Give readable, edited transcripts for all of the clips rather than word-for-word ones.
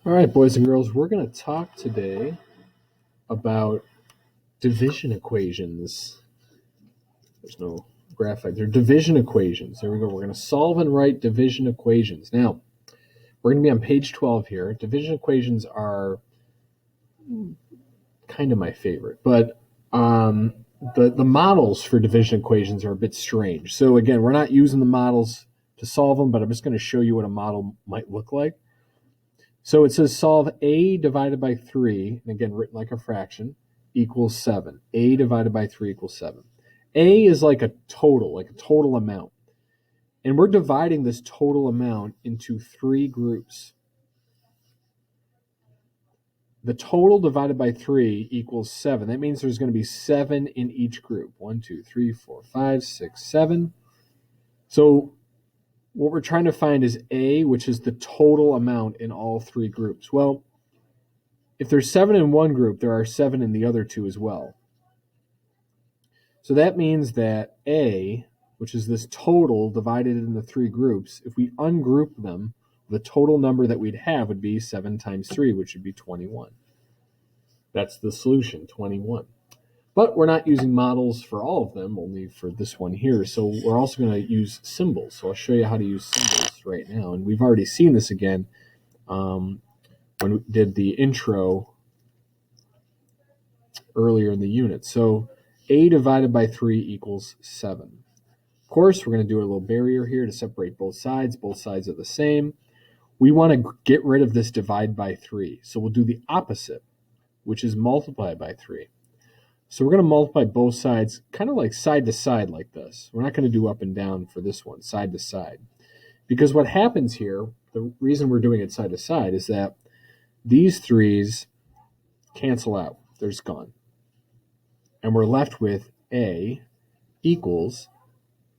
All right, boys and girls, we're going to talk today about division equations. There's no graphite. They're division equations. There we go. We're going to solve and write division equations. Now, we're going to be on page 12 here. Division equations are kind of my favorite, but the models for division equations are a bit strange. So again, we're not using the models to solve them, but I'm just going to show you what a model might look like. So it says solve a divided by 3, and again, written like a fraction, equals 7. A divided by 3 equals 7. A is like a total amount. And we're dividing this total amount into 3 groups. The total divided by 3 equals 7. That means there's going to be 7 in each group. 1, 2, 3, 4, 5, 6, 7. So what we're trying to find is A, which is the total amount in all 3 groups. Well, if there's 7 in one group, there are 7 in the other 2 as well. So that means that A, which is this total divided into 3 groups, if we ungroup them, the total number that we'd have would be 7 times 3, which would be 21. That's the solution, 21. But we're not using models for all of them, only for this one here. So we're also going to use symbols. So I'll show you how to use symbols right now. And we've already seen this again when we did the intro earlier in the unit. So A divided by 3 equals 7. Of course, we're going to do a little barrier here to separate both sides. Both sides are the same. We want to get rid of this divide by 3. So we'll do the opposite, which is multiply by 3. So we're going to multiply both sides kind of like side to side like this. We're not going to do up and down for this one, side to side. Because what happens here, the reason we're doing it side to side is that these 3's cancel out. They're just gone. And we're left with A equals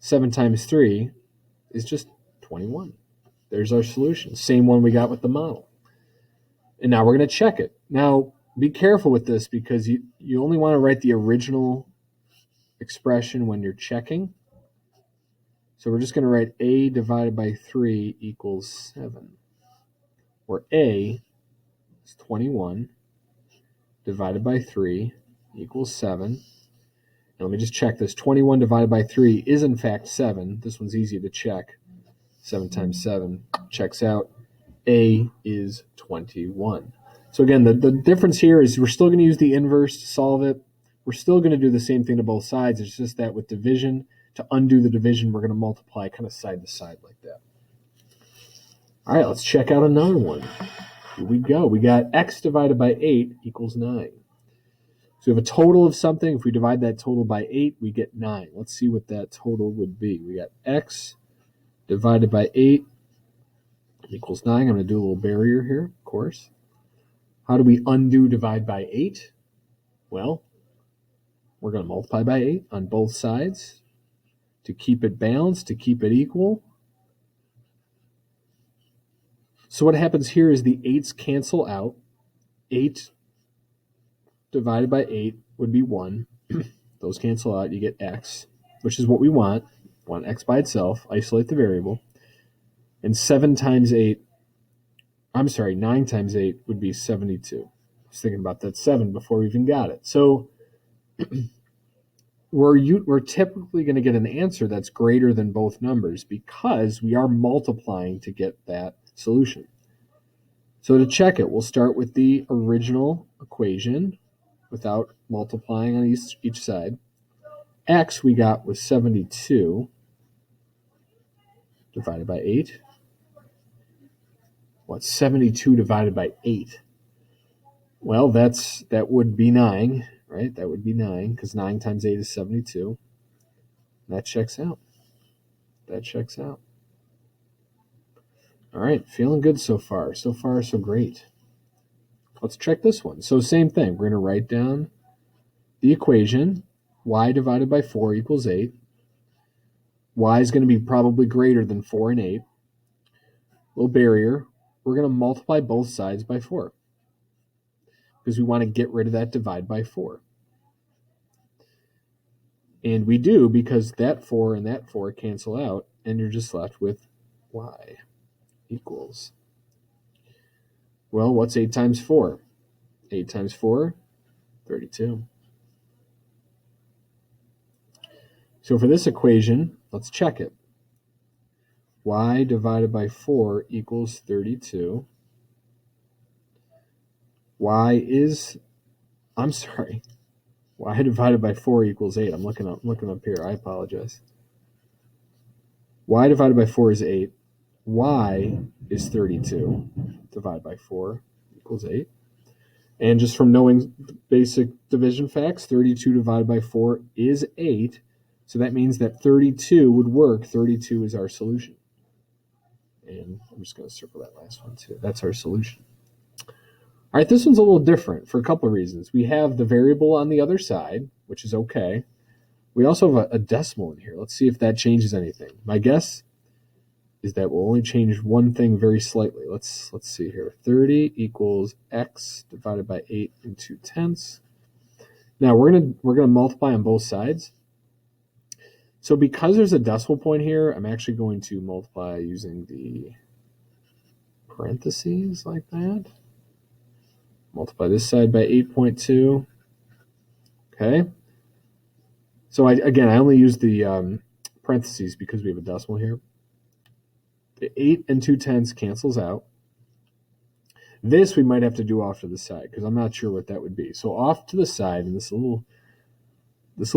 7 times 3 is just 21. There's our solution. Same one we got with the model. And now we're going to check it. Now, be careful with this because you only want to write the original expression when you're checking. So we're just going to write A divided by 3 equals 7. Where A is 21 divided by 3 equals 7. Now let me just check this. 21 divided by 3 is in fact 7. This one's easy to check. 7 times 7 checks out. A is 21. So again, the difference here is we're still going to use the inverse to solve it. We're still going to do the same thing to both sides. It's just that with division, to undo the division, we're going to multiply kind of side to side like that. All right, let's check out another one. Here we go. We got x divided by 8 equals 9. So we have a total of something. If we divide that total by 8, we get 9. Let's see what that total would be. We got x divided by 8 equals 9. I'm going to do a little barrier here, of course. How do we undo divide by 8? Well, we're going to multiply by 8 on both sides to keep it balanced, to keep it equal. So what happens here is the 8's cancel out. 8 divided by 8 would be 1. Those cancel out. You get x, which is what we want. We want x by itself. Isolate the variable. And 9 times 8 would be 72. I was thinking about that 7 before we even got it. So we're typically going to get an answer that's greater than both numbers because we are multiplying to get that solution. So to check it, we'll start with the original equation without multiplying on each side. X we got was 72 divided by 8. What's 72 divided by 8? Well, that would be 9, right? That would be 9 because 9 times 8 is 72. That checks out. That checks out. All right, feeling good so far. So far, so great. Let's check this one. So same thing. We're going to write down the equation. Y divided by 4 equals 8. Y is going to be probably greater than 4 and 8. Little barrier. We're going to multiply both sides by 4 because we want to get rid of that divide by 4. And we do because that 4 and that 4 cancel out, and you're just left with y equals. Well, what's 8 times 4? 8 times 4, 32. So for this equation, let's check it. Y divided by 4 equals 32. Y divided by 4 equals 8. I'm looking up here. I apologize. Y divided by 4 is 8. Y is 32. Divided by 4 equals 8. And just from knowing basic division facts, 32 divided by 4 is 8. So that means that 32 would work. 32 is our solution. And I'm just going to circle that last one too. That's our solution. All right, this one's a little different for a couple of reasons. We have the variable on the other side, which is okay. We also have a decimal in here. Let's see if that changes anything. My guess is that we'll only change one thing very slightly. Let's see here. 30 equals x divided by 8 and 2/10. Now we're gonna multiply on both sides. So because there's a decimal point here, I'm actually going to multiply using the parentheses like that. Multiply this side by 8.2. Okay. So I only use the parentheses because we have a decimal here. The 8 and 2/10 cancels out. This we might have to do off to the side because I'm not sure what that would be. So off to the side in this little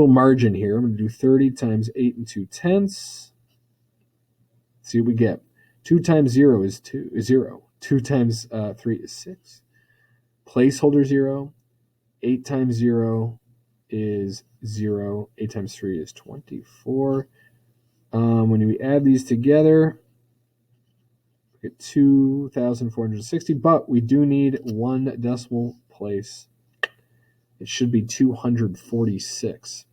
margin here, I'm going to do 30 times 8 and 2/10. See what we get. 2 times 0 is 0. 2 times 3 is 6. Placeholder 0. 8 times 0 is 0. 8 times 3 is 24. When we add these together, we get 2,460, but we do need one decimal place. It should be 246.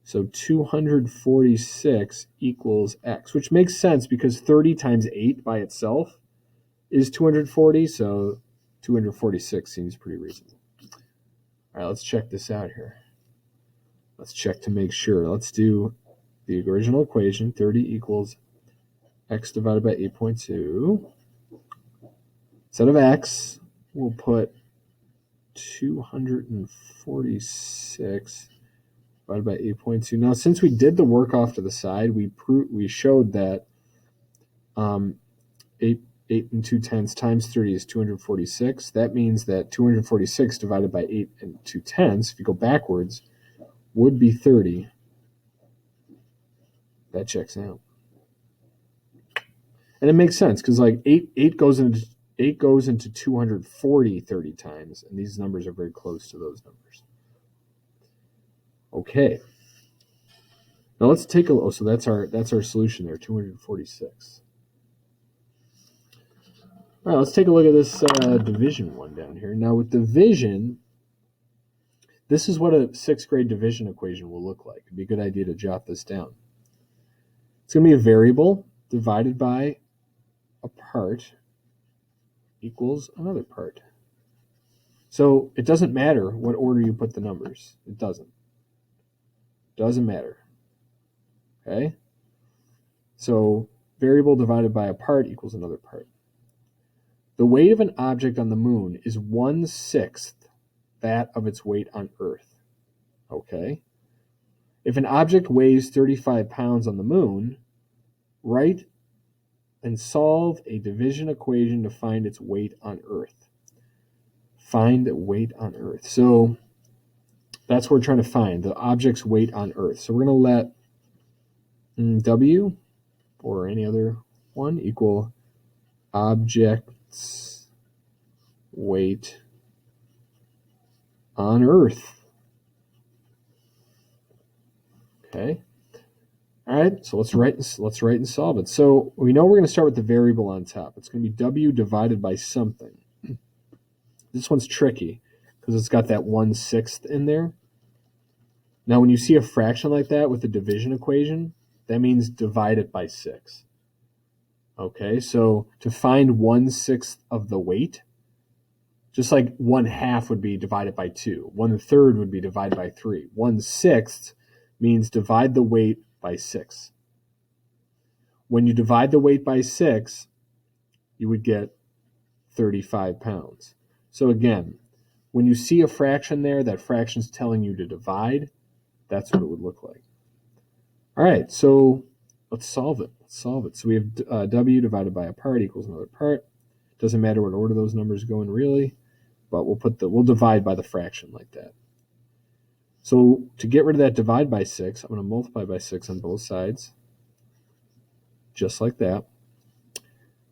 So 246 equals x, which makes sense because 30 times 8 by itself is 240, so 246 seems pretty reasonable. All right, let's check this out here. Let's check to make sure. Let's do the original equation. 30 equals x divided by 8.2. Instead of x, we'll put 246 divided by 8.2. Now, since we did the work off to the side, we showed that 8 and 2/10 times 30 is 246. That means that 246 divided by 8 and 2/10, if you go backwards, would be 30. That checks out. And it makes sense because like 8 goes into 240 30 times, and these numbers are very close to those numbers. Okay. Now let's take a look. So that's our solution there, 246. All right, let's take a look at this division one down here. Now with division, this is what a 6th grade division equation will look like. It'd be a good idea to jot this down. It's going to be a variable divided by a part equals another part. So it doesn't matter what order you put the numbers. It doesn't matter. Okay? So variable divided by a part equals another part. The weight of an object on the moon is 1/6 that of its weight on Earth. Okay? If an object weighs 35 pounds on the moon, write and solve a division equation to find its weight on Earth. Find weight on Earth. So that's what we're trying to find, the object's weight on Earth. So we're going to let W or any other one equal object's weight on Earth. Okay. All right, so let's write and solve it. So we know we're going to start with the variable on top. It's going to be W divided by something. This one's tricky because it's got that 1/6 in there. Now, when you see a fraction like that with a division equation, that means divide it by 6. Okay, so to find 1/6 of the weight, just like 1/2 would be divided by 2, 1/3 would be divided by 3. 1/6 means divide the weight by 6. When you divide the weight by 6, you would get 35 pounds. So again, when you see a fraction there, that fraction's telling you to divide. That's what it would look like. All right, so let's solve it. So we have w divided by a part equals another part. Doesn't matter what order those numbers go in really, but we'll divide by the fraction like that. So to get rid of that divide by 6, I'm going to multiply by 6 on both sides, just like that.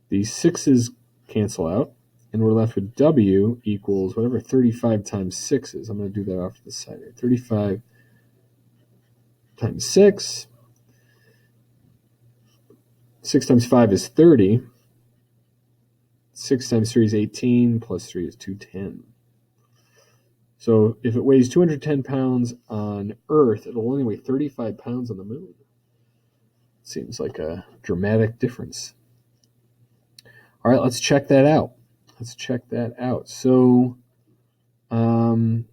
These 6's cancel out, and we're left with w equals whatever 35 times 6 is. I'm going to do that off to the side here. 35 times 6. 6 times 5 is 30. 6 times 3 is 18, plus 3 is 210. So if it weighs 210 pounds on Earth, it'll only weigh 35 pounds on the moon. Seems like a dramatic difference. All right, let's check that out. So we'll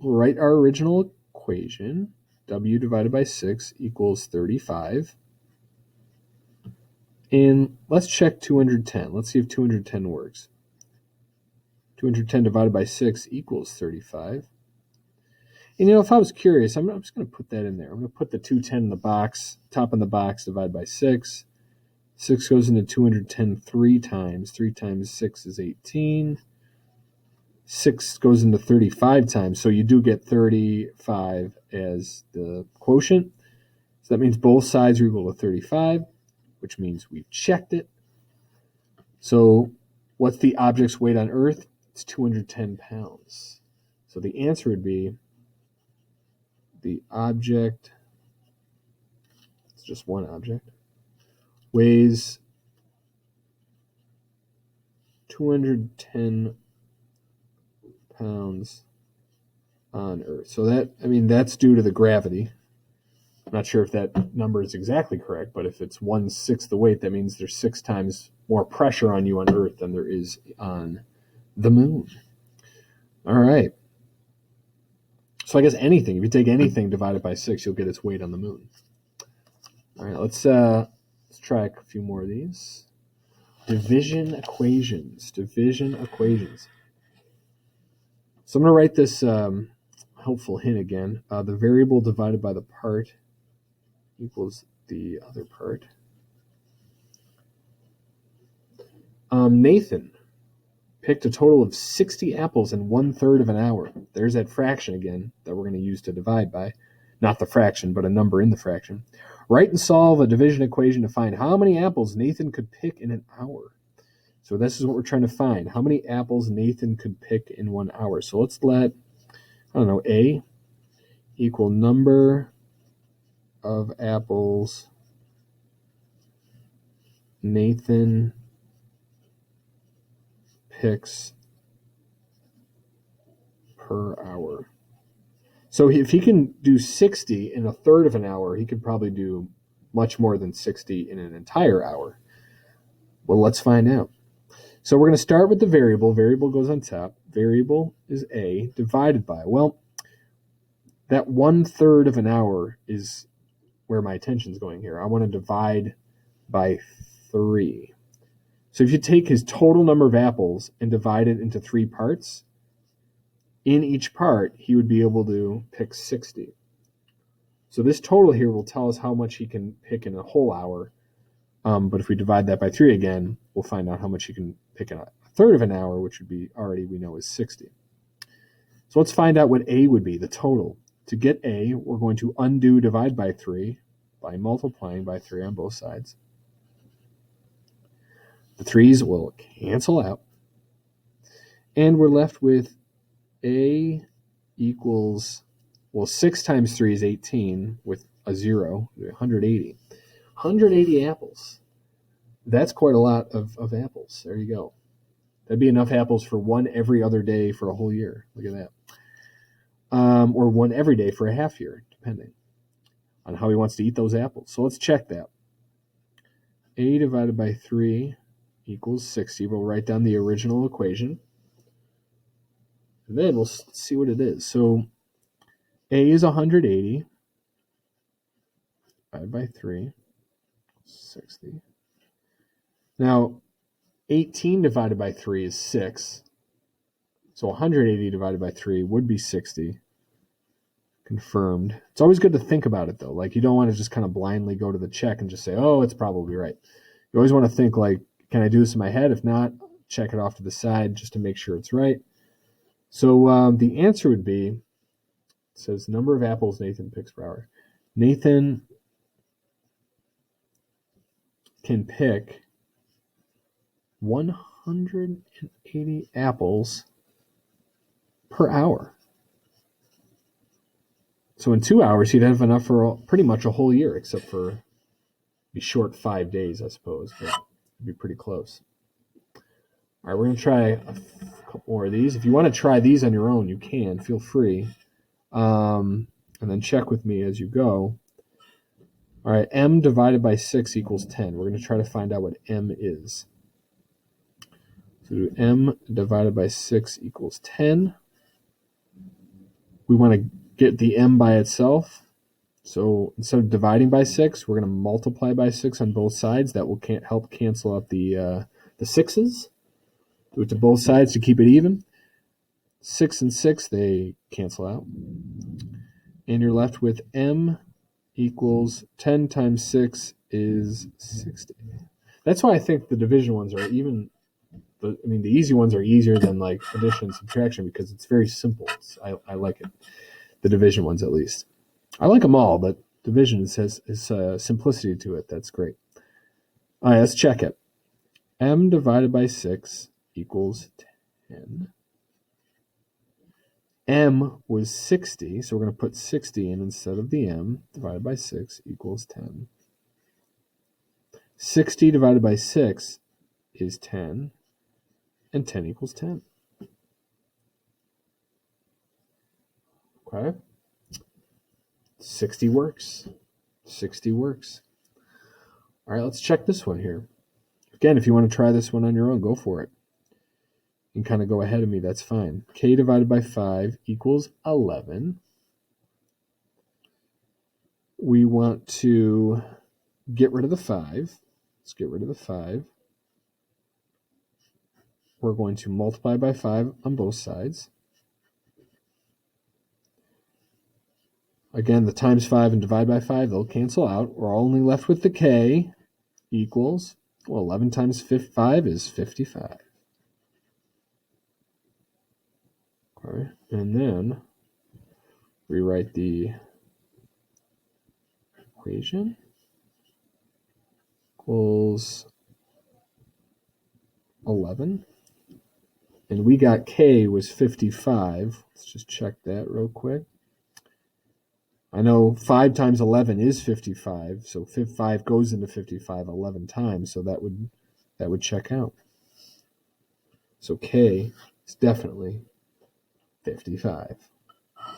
write our original equation. W divided by 6 equals 35. And let's check 210. Let's see if 210 works. 210 divided by 6 equals 35. And if I was curious, I'm just going to put that in there. I'm going to put the 210 in the box, top in the box, divided by 6. 6 goes into 210 3 times. 3 times 6 is 18. 6 goes into 35 times. So you do get 35 as the quotient. So that means both sides are equal to 35, which means we've checked it. So what's the object's weight on Earth? It's 210 pounds. So the answer would be the object, it's just one object, weighs 210 pounds on Earth. So that's due to the gravity. I'm not sure if that number is exactly correct, but if it's 1/6 the weight, that means there's 6 times more pressure on you on Earth than there is on the moon. All right. So I guess anything, if you take anything divided by 6, you'll get its weight on the moon. All right, let's try a few more of these. Division equations. So I'm going to write this helpful hint again. The variable divided by the part equals the other part. Nathan picked a total of 60 apples in 1/3 of an hour. There's that fraction again that we're going to use to divide by. Not the fraction, but a number in the fraction. Write and solve a division equation to find how many apples Nathan could pick in an hour. So this is what we're trying to find. How many apples Nathan could pick in 1 hour. So let's let, A equal number of apples Nathan picks per hour. So if he can do 60 in 1/3 of an hour, he could probably do much more than 60 in an entire hour. Well, let's find out. So we're going to start with the variable. Variable goes on top. Variable is A divided by, well, that 1/3 of an hour is where my attention's going here. I want to divide by 3. So if you take his total number of apples and divide it into 3 parts, in each part, he would be able to pick 60. So this total here will tell us how much he can pick in a whole hour. But if we divide that by 3 again, we'll find out how much he can pick in 1/3 of an hour, which would be already we know is 60. So let's find out what A would be, the total. To get A, we're going to undo divide by 3 by multiplying by 3 on both sides. The 3's will cancel out. And we're left with A equals, 6 times 3 is 18 with a 0, 180. 180 apples. That's quite a lot of apples. There you go. That'd be enough apples for one every other day for a whole year. Look at that. Or one every day for a half year, depending on how he wants to eat those apples. So let's check that. A divided by 3 equals 60. We'll write down the original equation. And then we'll see what it is. So A is 180 divided by 3, 60. Now, 18 divided by 3 is 6. So 180 divided by 3 would be 60. Confirmed. It's always good to think about it, though. Like, you don't want to just kind of blindly go to the check and just say, oh, it's probably right. You always want to think, like, can I do this in my head? If not, check it off to the side just to make sure it's right. So the answer would be, it says number of apples Nathan picks per hour. Nathan can pick 180 apples per hour. So in 2 hours, he'd have enough for pretty much a whole year, except for be short 5 days, I suppose, but it'd be pretty close. All right, we're going to try a couple more of these. If you want to try these on your own, you can. Feel free. And then check with me as you go. All right, m divided by 6 equals 10. We're going to try to find out what m is. So do m divided by 6 equals 10. We want to get the m by itself. So instead of dividing by 6, we're going to multiply by 6 on both sides. That will help cancel out the 6's. Do it to both sides to keep it even. 6 and 6, they cancel out. And you're left with m equals 10 times 6 is 60. That's why I think the division ones are even, the easy ones are easier than like addition and subtraction because it's very simple. I like it. The division ones, at least. I like them all, but division has simplicity to it. That's great. All right, let's check it. M divided by 6 equals 10. M was 60, so we're going to put 60 in instead of the m. Divided by 6 equals 10. 60 divided by 6 is 10, and 10 equals 10. Okay? 60 works. 60 works. All right, let's check this one here. Again, if you want to try this one on your own, go for it. You can kind of go ahead of me, that's fine. K divided by 5 equals 11. We want to get rid of the 5. Let's get rid of the 5. We're going to multiply by 5 on both sides. Again, the times 5 and divide by 5, they'll cancel out. We're only left with the K equals, 11 times 5 is 55. Okay, and then rewrite the equation. Equals 11. And we got K was 55. Let's just check that real quick. I know 5 times 11 is 55, so 5 goes into 55 11 times, so that would check out. So K is definitely 55. All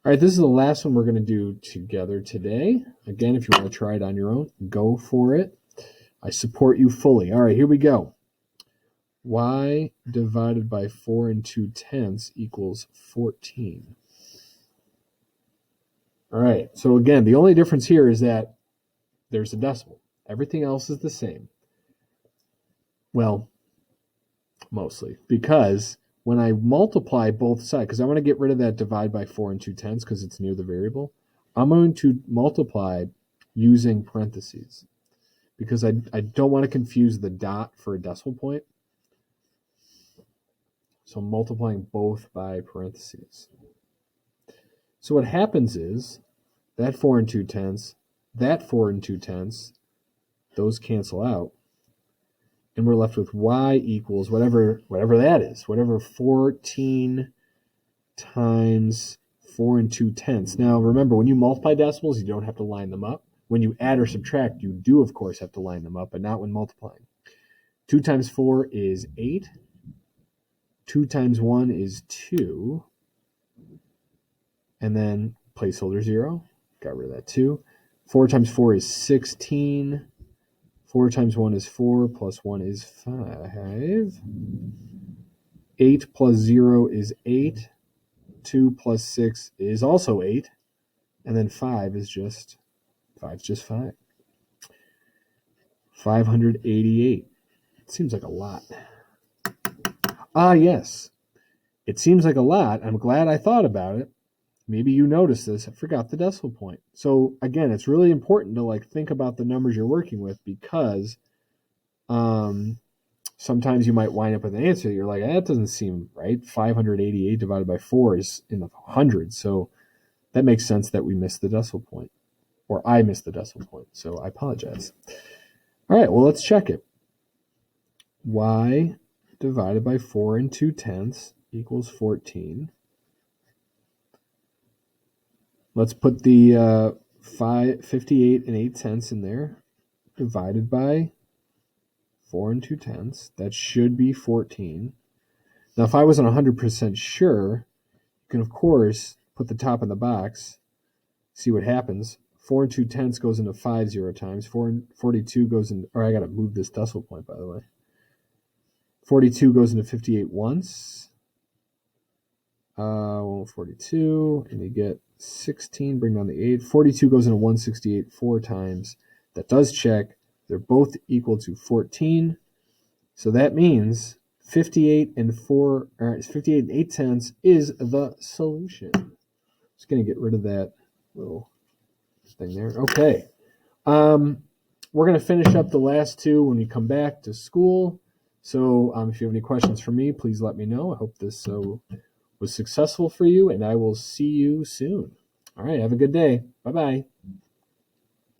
right, this is the last one we're going to do together today. Again, if you want to try it on your own, go for it. I support you fully. All right, here we go. Y divided by 4 and 2/10 equals 14. All right, so again, the only difference here is that there's a decimal. Everything else is the same. Well, mostly, because when I multiply both sides, because I want to get rid of that divide by 4 and 2/10 because it's near the variable, I'm going to multiply using parentheses because I don't want to confuse the dot for a decimal point. So I'm multiplying both by parentheses. So what happens is that 4 and 2/10, that 4 and 2/10, those cancel out. And we're left with y equals whatever that is, whatever 14 times 4 and 2/10. Now, remember, when you multiply decimals, you don't have to line them up. When you add or subtract, you do, of course, have to line them up, but not when multiplying. 2 times 4 is 8. 2 times 1 is 2. And then placeholder 0. Got rid of that 2. 4 times 4 is 16. 4 times 1 is 4, plus 1 is 5. 8 plus 0 is 8. 2 plus 6 is also 8. And then 5 is just 5. 588. It seems like a lot. Ah, yes. It seems like a lot. I'm glad I thought about it. Maybe you noticed this. I forgot the decimal point. So again, it's really important to like think about the numbers you're working with because sometimes you might wind up with an answer. You're like, that doesn't seem right. 588 divided by 4 is in the hundreds. So that makes sense that we missed the decimal point, or I missed the decimal point. So I apologize. All right, well, let's check it. Y divided by 4 and 2/10 equals 14. Let's put the 58 and 8/10 in there, divided by 4 and 2/10. That should be 14. Now, if I wasn't 100% sure, you can, of course, put the top in the box, see what happens. 4 and 2/10 goes into 5 0 times. 4 and 42 goes in, or I got to move this decimal point, by the way. 42 goes into 58 once. 42, and you get 16, bring down the 8. 42 goes into 168 4 times. That does check. They're both equal to 14. So that means 58 and 8/10 is the solution. Just going to get rid of that little thing there. Okay. We're going to finish up the last two when we come back to school. So if you have any questions for me, please let me know. I hope this was successful for you, and I will see you soon. All right. Have a good day. Bye-bye.